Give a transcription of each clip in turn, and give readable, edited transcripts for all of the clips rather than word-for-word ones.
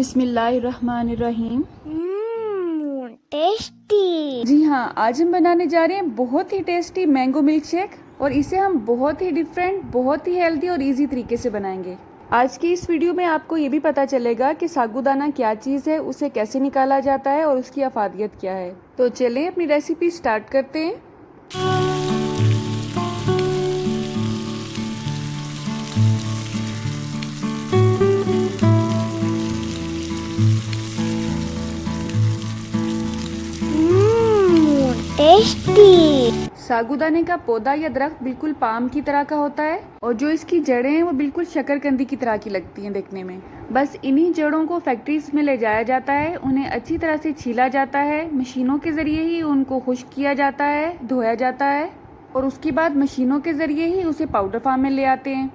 बिस्मिल्लाहिर्रहमानिर्रहीम। टेस्टी। जी हाँ, आज हम बनाने जा रहे हैं बहुत ही टेस्टी मैंगो मिल्क शेक और इसे हम बहुत ही डिफरेंट, बहुत ही हेल्दी और इजी तरीके से बनाएंगे। आज की इस वीडियो में आपको ये भी पता चलेगा कि साबूदाना क्या चीज़ है, उसे कैसे निकाला जाता है और उसकी अफादियत क्या है। तो चलें अपनी रेसिपी स्टार्ट करते हैं। टेस्टी। साबूदाने का पौधा या दरख्त बिल्कुल पाम की तरह का होता है और जो इसकी जड़ें हैं वो बिल्कुल शकरकंदी की तरह की लगती हैं देखने में। बस इन्हीं जड़ों को फैक्ट्रीज में ले जाया जाता है, उन्हें अच्छी तरह से छीला जाता है, मशीनों के ज़रिए ही उनको खुश्क किया जाता है, धोया जाता है और उसके बाद मशीनों के ज़रिए ही उसे पाउडर फार्म में ले आते हैं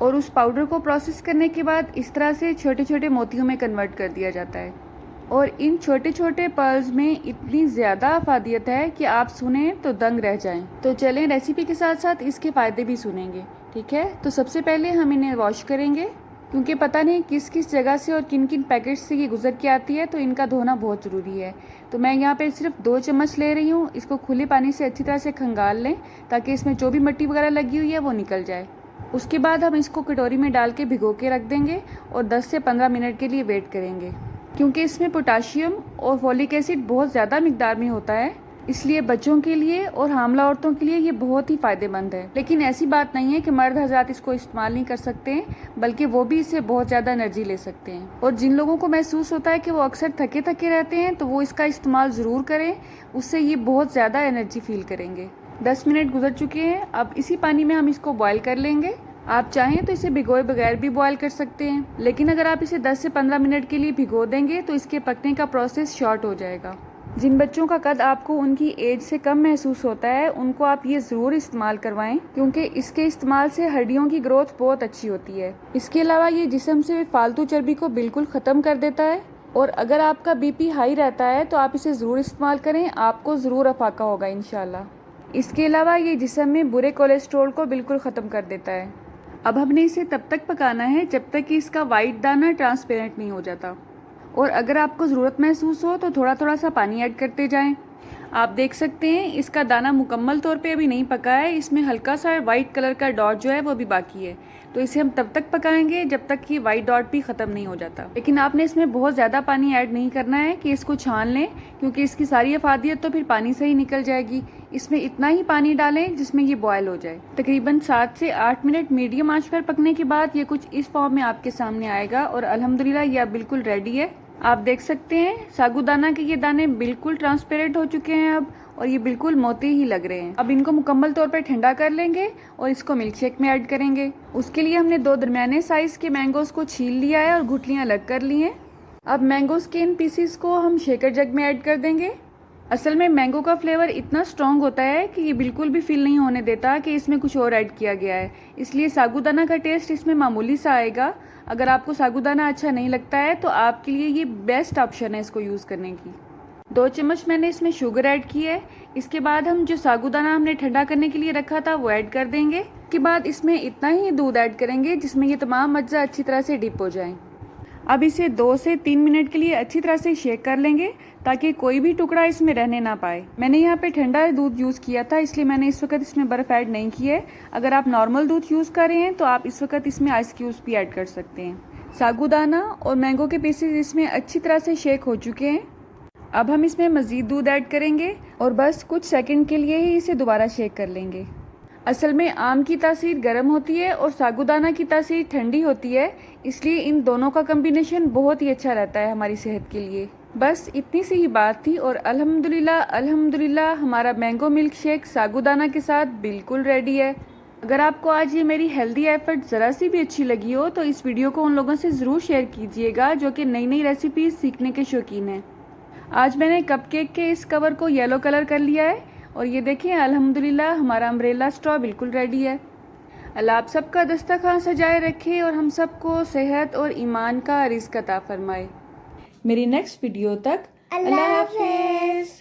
और उस पाउडर को प्रोसेस करने के बाद इस तरह से छोटे छोटे मोतियों में कन्वर्ट कर दिया जाता है। और इन छोटे छोटे पर्ल्स में इतनी ज़्यादा अफादियत है कि आप सुने तो दंग रह जाएं। तो चलें रेसिपी के साथ साथ इसके फ़ायदे भी सुनेंगे, ठीक है। तो सबसे पहले हम इन्हें वॉश करेंगे क्योंकि पता नहीं किस किस जगह से और किन किन पैकेट्स से ये गुजर के आती है, तो इनका धोना बहुत ज़रूरी है। तो मैं यहाँ पे सिर्फ 2 चम्मच ले रही हूँ। इसको खुले पानी से अच्छी तरह से खंगाल लें ताकि इसमें जो भी मिट्टी वगैरह लगी हुई है वो निकल जाए। उसके बाद हम इसको कटोरी में डाल के भिगो के रख देंगे और 10 से 15 मिनट के लिए वेट करेंगे क्योंकि इसमें पोटाशियम और फॉलिक एसिड बहुत ज़्यादा मिकदार में होता है, इसलिए बच्चों के लिए और हामला औरतों के लिए ये बहुत ही फ़ायदेमंद है। लेकिन ऐसी बात नहीं है कि मर्द हजरात इसको इस्तेमाल नहीं कर सकते हैं, बल्कि वो भी इससे बहुत ज़्यादा एनर्जी ले सकते हैं। और जिन लोगों को महसूस होता है कि वो अक्सर थके थके रहते हैं तो वो इसका इस्तेमाल ज़रूर करें, उससे ये बहुत ज़्यादा एनर्जी फील करेंगे। 10 मिनट गुजर चुके हैं। अब इसी पानी में हम इसको बॉयल कर लेंगे। आप चाहें तो इसे भिगोए बगैर भी बॉयल कर सकते हैं, लेकिन अगर आप इसे 10 से 15 मिनट के लिए भिगो देंगे तो इसके पकने का प्रोसेस शॉर्ट हो जाएगा। जिन बच्चों का कद आपको उनकी एज से कम महसूस होता है उनको आप ये ज़रूर इस्तेमाल करवाएं क्योंकि इसके इस्तेमाल से हड्डियों की ग्रोथ बहुत अच्छी होती है। इसके अलावा ये जिस्म से फालतू चर्बी को बिल्कुल ख़त्म कर देता है और अगर आपका बीपी हाई रहता है तो आप इसे ज़रूर इस्तेमाल करें, आपको ज़रूर अफाका होगा इंशाल्लाह। इसके अलावा ये जिस्म में बुरे कोलेस्ट्रोल को बिल्कुल ख़त्म कर देता है। अब हमने इसे तब तक पकाना है जब तक कि इसका वाइट दाना ट्रांसपेरेंट नहीं हो जाता और अगर आपको ज़रूरत महसूस हो तो थोड़ा थोड़ा सा पानी ऐड करते जाएं। आप देख सकते हैं इसका दाना मुकम्मल तौर पे अभी नहीं पका है, इसमें हल्का सा वाइट कलर का डॉट जो है वो भी बाकी है। तो इसे हम तब तक पकाएंगे जब तक कि वाइट डॉट भी ख़त्म नहीं हो जाता। लेकिन आपने इसमें बहुत ज़्यादा पानी ऐड नहीं करना है कि इसको छान लें क्योंकि इसकी सारी अफादियत तो फिर पानी से ही निकल जाएगी। इसमें इतना ही पानी डालें जिसमें ये बॉयल हो जाए। तकरीबन 7 से 8 मिनट मीडियम आंच पर पकने के बाद ये कुछ इस फॉर्म में आपके सामने आएगा और अल्हम्दुलिल्लाह ये बिल्कुल रेडी है। आप देख सकते हैं साबूदाना के ये दाने बिल्कुल ट्रांसपेरेंट हो चुके हैं अब और ये बिल्कुल मोती ही लग रहे हैं। अब इनको मुकम्मल तौर पर ठंडा कर लेंगे और इसको मिल्क शेक में ऐड करेंगे। उसके लिए हमने 2 दरमियाने साइज के मैंगोज को छील लिया है और गुठलियाँ अलग कर ली हैं। अब मैंगोज के इन पीसीस को हम शेकर जग में ऐड कर देंगे। असल में मैंगो का फ्लेवर इतना स्ट्रॉन्ग होता है कि ये बिल्कुल भी फील नहीं होने देता कि इसमें कुछ और ऐड किया गया है, इसलिए साबूदाना का टेस्ट इसमें मामूली सा आएगा। अगर आपको साबूदाना अच्छा नहीं लगता है तो आपके लिए ये बेस्ट ऑप्शन है इसको यूज़ करने की। 2 चम्मच मैंने इसमें शुगर ऐड की है। इसके बाद हम जो साबूदाना हमने ठंडा करने के लिए रखा था वो ऐड कर देंगे। इसके बाद इसमें इतना ही दूध ऐड करेंगे जिसमें ये तमाम अज्जा अच्छी तरह से डिप हो जाएं। अब इसे 2 से 3 मिनट के लिए अच्छी तरह से शेक कर लेंगे ताकि कोई भी टुकड़ा इसमें रहने ना पाए। मैंने यहाँ पे ठंडा दूध यूज़ किया था इसलिए मैंने इस वक्त इसमें बर्फ़ ऐड नहीं की है। अगर आप नॉर्मल दूध यूज़ कर रहे हैं तो आप इस वक्त इसमें आइस क्यूब्स भी ऐड कर सकते हैं। साबूदाना और मैंगो के पीसेस इसमें अच्छी तरह से शेक हो चुके हैं। अब हम इसमें मज़ीद दूध ऐड करेंगे और बस कुछ सेकंड के लिए ही इसे दोबारा शेक कर लेंगे। असल में आम की तासीर गर्म होती है और साबूदाना की तासीर ठंडी होती है, इसलिए इन दोनों का कम्बिनेशन बहुत ही अच्छा रहता है हमारी सेहत के लिए। बस इतनी सी ही बात थी और अल्हम्दुलिल्लाह अल्हम्दुलिल्लाह हमारा मैंगो मिल्क शेक साबूदाना के साथ बिल्कुल रेडी है। अगर आपको आज ये मेरी हेल्दी एफर्ट ज़रा सी भी अच्छी लगी हो तो इस वीडियो को उन लोगों से ज़रूर शेयर कीजिएगा जो कि नई नई रेसिपीज़ सीखने के शौकीन हैं। आज मैंने कपकेक के इस कवर को येलो कलर कर लिया है और ये देखें अल्हम्दुलिल्लाह हमारा अम्ब्रेला स्ट्रॉ बिल्कुल रेडी है। अल्लाह आप सबका दस्तरखान सजाए रखे और हम सबको सेहत और ईमान का रिज़्क़ अता फरमाए। मेरी नेक्स्ट वीडियो तक अल्लाह हाफ़िज़।